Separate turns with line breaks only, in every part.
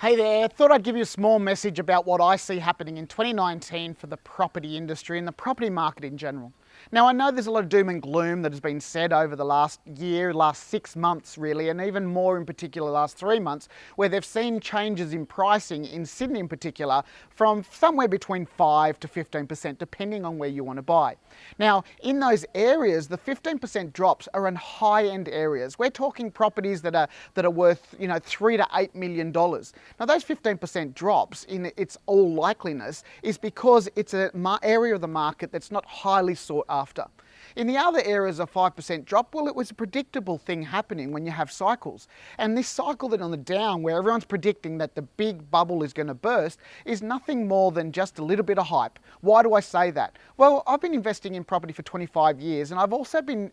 Hey there, thought I'd give you a small message about what I see happening in 2019 for the property industry and the property market in general. Now, I know there's a lot of doom and gloom that has been said over the last year, last 6 months really, and even more in particular last 3 months, where they've seen changes in pricing in Sydney in particular from somewhere between 5 to 15% depending on where you want to buy. Now, in those areas, the 15% drops are in high-end areas. We're talking properties that are worth, $3 to $8 million. Now, those 15% drops, in its all likeliness, is because it's an area of the market that's not highly sought after. In the other areas, a 5% drop, well, it was a predictable thing happening when you have cycles. And this cycle that on the down, where everyone's predicting that the big bubble is going to burst, is nothing more than just a little bit of hype. Why do I say that? Well, I've been investing in property for 25 years, and I've also been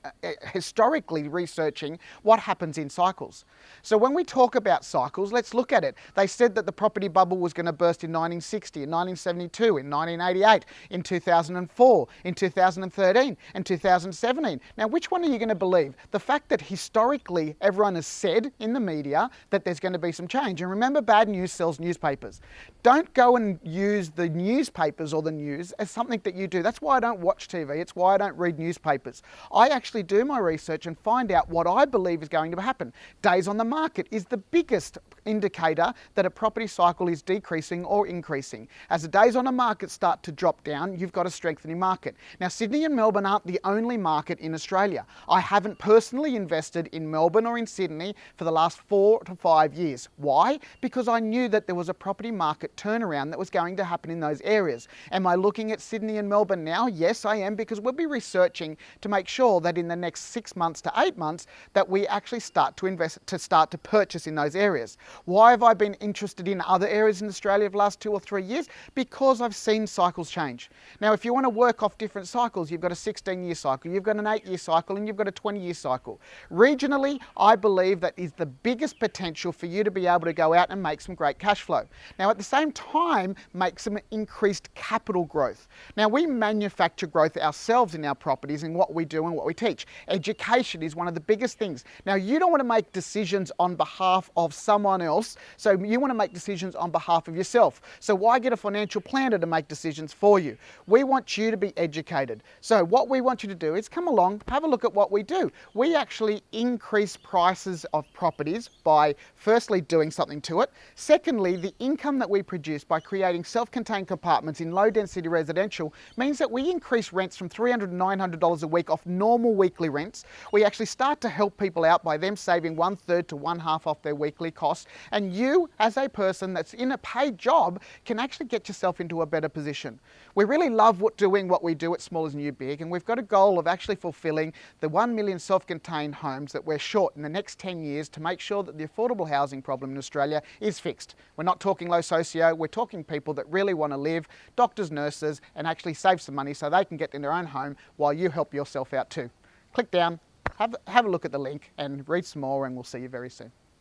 historically researching what happens in cycles. So when we talk about cycles, let's look at it. They said that the property bubble was going to burst in 1960, in 1972, in 1988, in 2004, in 2013, and 2017. Now, which one are you going to believe? The fact that historically everyone has said in the media that there's going to be some change. And remember, bad news sells newspapers. Don't go and use the newspapers or the news as something that you do. That's why I don't watch TV. It's why I don't read newspapers. I actually do my research and find out what I believe is going to happen. Days on the market is the biggest indicator that a property cycle is decreasing or increasing. As the days on the market start to drop down, you've got a strengthening market. Now, Sydney and Melbourne aren't the only market in Australia. I haven't personally invested in Melbourne or in Sydney for the last 4 to 5 years. Why? Because I knew that there was a property market turnaround that was going to happen in those areas. Am I looking at Sydney and Melbourne now? Yes, I am, because we'll be researching to make sure that in the next 6 months to 8 months that we actually start to invest, to start to purchase in those areas. Why have I been interested in other areas in Australia for the last 2 or 3 years? Because I've seen cycles change. Now, if you want to work off different cycles, you've got a 16-year cycle, you've got an 8-year cycle, and you've got a 20-year cycle. Regionally, I believe that is the biggest potential for you to be able to go out and make some great cash flow. Now, at the same time, make some increased capital growth. Now, we manufacture growth ourselves in our properties in what we do and what we teach. Education is one of the biggest things. Now, you don't want to make decisions on behalf of someone else, so you want to make decisions on behalf of yourself. So why get a financial planner to make decisions for you? We want you to be educated. So what we want you to do is come along, have a look at what we do. We actually increase prices of properties by firstly doing something to it. Secondly, the income that we produce by creating self-contained compartments in low density residential means that we increase rents from $300 to $900 a week off normal weekly rents. We actually start to help people out by them saving 1/3 to 1/2 off their weekly costs. And you, as a person that's in a paid job, can actually get yourself into a better position. We really love doing what we do at Small is New Big, and we've got a goal of actually fulfilling the 1 million self-contained homes that we're short in the next 10 years to make sure that the affordable housing problem in Australia is fixed. We're not talking low socio, we're talking people that really want to live, doctors, nurses, and actually save some money so they can get in their own home while you help yourself out too. Click down, have a look at the link and read some more, and we'll see you very soon.